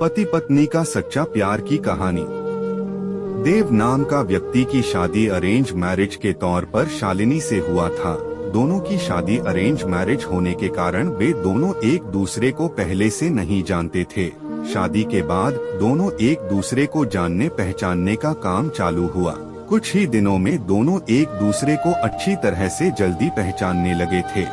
पति पत्नी का सच्चा प्यार की कहानी। देव नाम का व्यक्ति की शादी अरेंज मैरिज के तौर पर शालिनी से हुआ था। दोनों की शादी अरेंज मैरिज होने के कारण वे दोनों एक दूसरे को पहले से नहीं जानते थे। शादी के बाद दोनों एक दूसरे को जानने पहचानने का काम चालू हुआ। कुछ ही दिनों में दोनों एक दूसरे को अच्छी तरह से जल्दी पहचानने लगे थे।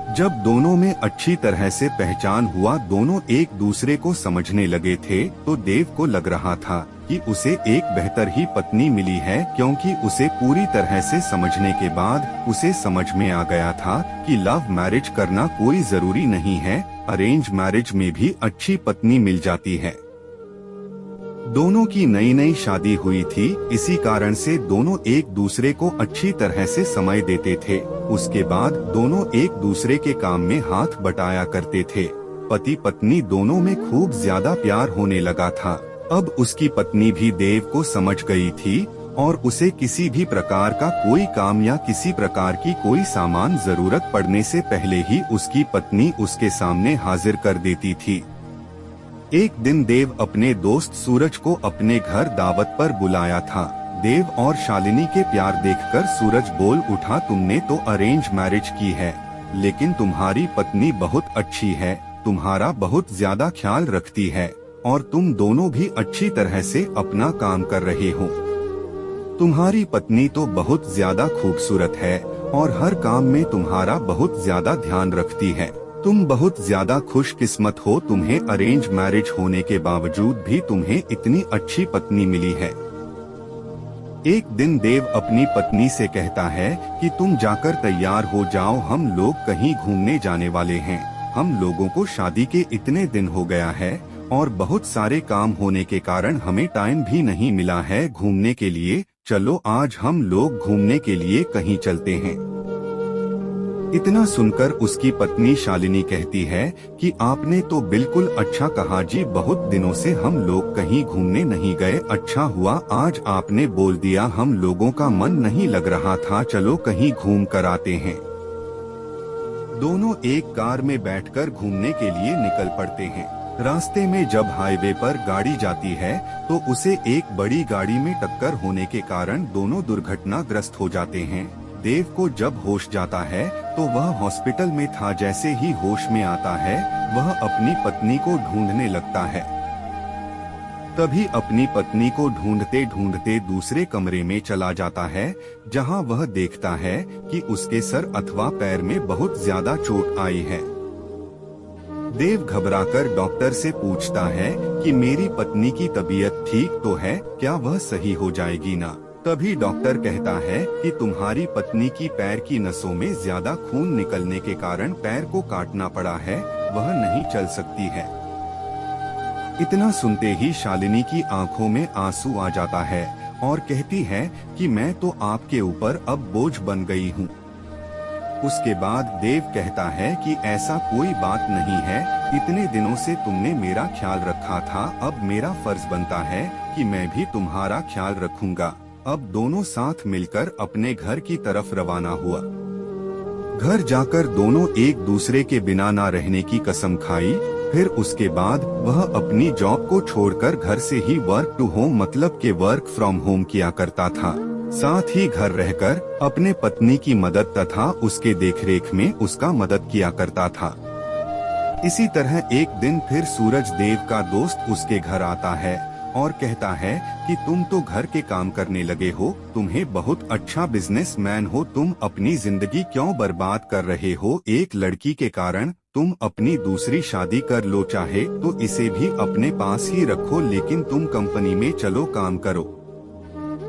जब दोनों में अच्छी तरह से पहचान हुआ, दोनों एक दूसरे को समझने लगे थे, तो देव को लग रहा था कि उसे एक बेहतर ही पत्नी मिली है, क्योंकि उसे पूरी तरह से समझने के बाद उसे समझ में आ गया था कि लव मैरिज करना कोई जरूरी नहीं है, अरेंज मैरिज में भी अच्छी पत्नी मिल जाती है। दोनों की नई नई शादी हुई थी, इसी कारण से दोनों एक दूसरे को अच्छी तरह से समय देते थे। उसके बाद दोनों एक दूसरे के काम में हाथ बटाया करते थे। पति पत्नी दोनों में खूब ज्यादा प्यार होने लगा था। अब उसकी पत्नी भी देव को समझ गई थी और उसे किसी भी प्रकार का कोई काम या किसी प्रकार की कोई सामान जरूरत पड़ने से पहले ही उसकी पत्नी उसके सामने हाजिर कर देती थी। एक दिन देव अपने दोस्त सूरज को अपने घर दावत पर बुलाया था। देव और शालिनी के प्यार देखकर सूरज बोल उठा, तुमने तो अरेंज मैरिज की है, लेकिन तुम्हारी पत्नी बहुत अच्छी है, तुम्हारा बहुत ज्यादा ख्याल रखती है और तुम दोनों भी अच्छी तरह से अपना काम कर रहे हो। तुम्हारी पत्नी तो बहुत ज्यादा खूबसूरत है और हर काम में तुम्हारा बहुत ज्यादा ध्यान रखती है। तुम बहुत ज्यादा खुशकिस्मत हो, तुम्हें अरेंज मैरिज होने के बावजूद भी तुम्हें इतनी अच्छी पत्नी मिली है। एक दिन देव अपनी पत्नी से कहता है कि तुम जाकर तैयार हो जाओ, हम लोग कहीं घूमने जाने वाले हैं। हम लोगों को शादी के इतने दिन हो गया है और बहुत सारे काम होने के कारण हमें टाइम भी नहीं मिला है घूमने के लिए। चलो आज हम लोग घूमने के लिए कहीं चलते हैं। इतना सुनकर उसकी पत्नी शालिनी कहती है कि आपने तो बिल्कुल अच्छा कहा जी, बहुत दिनों से हम लोग कहीं घूमने नहीं गए, अच्छा हुआ आज आपने बोल दिया, हम लोगों का मन नहीं लग रहा था, चलो कहीं घूम कर आते हैं। दोनों एक कार में बैठकर घूमने के लिए निकल पड़ते हैं। रास्ते में जब हाईवे पर गाड़ी जाती है तो उसे एक बड़ी गाड़ी में टक्कर होने के कारण दोनों दुर्घटनाग्रस्त हो जाते हैं। देव को जब होश जाता है तो वह हॉस्पिटल में था। जैसे ही होश में आता है वह अपनी पत्नी को ढूंढने लगता है। तभी अपनी पत्नी को ढूंढते ढूंढते दूसरे कमरे में चला जाता है, जहां वह देखता है कि उसके सर अथवा पैर में बहुत ज्यादा चोट आई है। देव घबराकर डॉक्टर से पूछता है कि मेरी पत्नी की तबीयत ठीक तो है, क्या वह सही हो जाएगी ना? तभी डॉक्टर कहता है कि तुम्हारी पत्नी की पैर की नसों में ज्यादा खून निकलने के कारण पैर को काटना पड़ा है, वह नहीं चल सकती है। इतना सुनते ही शालिनी की आंखों में आंसू आ जाता है और कहती है कि मैं तो आपके ऊपर अब बोझ बन गई हूँ। उसके बाद देव कहता है कि ऐसा कोई बात नहीं है, इतने दिनों से तुमने मेरा ख्याल रखा था, अब मेरा फर्ज बनता है कि मैं भी तुम्हारा ख्याल रखूंगा। अब दोनों साथ मिलकर अपने घर की तरफ रवाना हुआ। घर जाकर दोनों एक दूसरे के बिना ना रहने की कसम खाई। फिर उसके बाद वह अपनी जॉब को छोड़कर घर से ही वर्क टू होम मतलब के वर्क फ्रॉम होम किया करता था। साथ ही घर रहकर अपने पत्नी की मदद तथा उसके देखरेख में उसका मदद किया करता था। इसी तरह एक दिन फिर सूरज देव का दोस्त उसके घर आता है और कहता है कि तुम तो घर के काम करने लगे हो, तुम्हें बहुत अच्छा बिजनेसमैन हो, तुम अपनी जिंदगी क्यों बर्बाद कर रहे हो? एक लड़की के कारण तुम अपनी दूसरी शादी कर लो, चाहे तो इसे भी अपने पास ही रखो, लेकिन तुम कंपनी में चलो काम करो।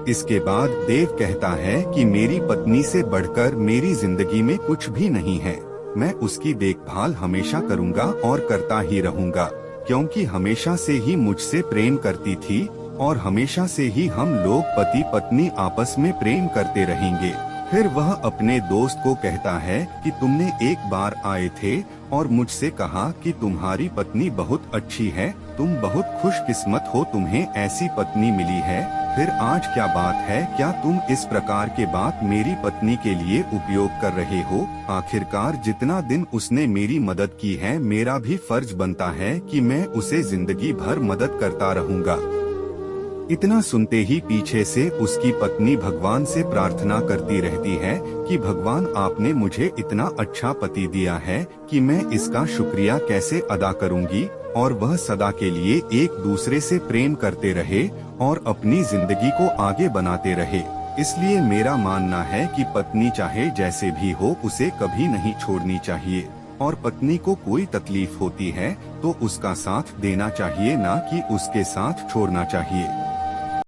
इसके बाद देव कहता है कि मेरी पत्नी से बढ़कर मेरी जिंदगी में कुछ भी नहीं है, मैं उसकी देखभाल हमेशा करूँगा और करता ही रहूँगा, क्योंकि हमेशा से ही मुझसे प्रेम करती थी और हमेशा से ही हम लोग पति पत्नी आपस में प्रेम करते रहेंगे। फिर वह अपने दोस्त को कहता है कि तुमने एक बार आए थे और मुझसे कहा कि तुम्हारी पत्नी बहुत अच्छी है, तुम बहुत खुशकिस्मत हो, तुम्हें ऐसी पत्नी मिली है। फिर आज क्या बात है, क्या तुम इस प्रकार के बात मेरी पत्नी के लिए उपयोग कर रहे हो? आखिरकार जितना दिन उसने मेरी मदद की है, मेरा भी फर्ज बनता है कि मैं उसे जिंदगी भर मदद करता रहूंगा। इतना सुनते ही पीछे से उसकी पत्नी भगवान से प्रार्थना करती रहती है कि भगवान, आपने मुझे इतना अच्छा पति दिया है कि मैं इसका शुक्रिया कैसे अदा करूंगी। और वह सदा के लिए एक दूसरे से प्रेम करते रहे और अपनी जिंदगी को आगे बनाते रहे। इसलिए मेरा मानना है कि पत्नी चाहे जैसे भी हो, उसे कभी नहीं छोड़नी चाहिए। और पत्नी को कोई तकलीफ होती है तो उसका साथ देना चाहिए, ना कि उसके साथ छोड़ना चाहिए।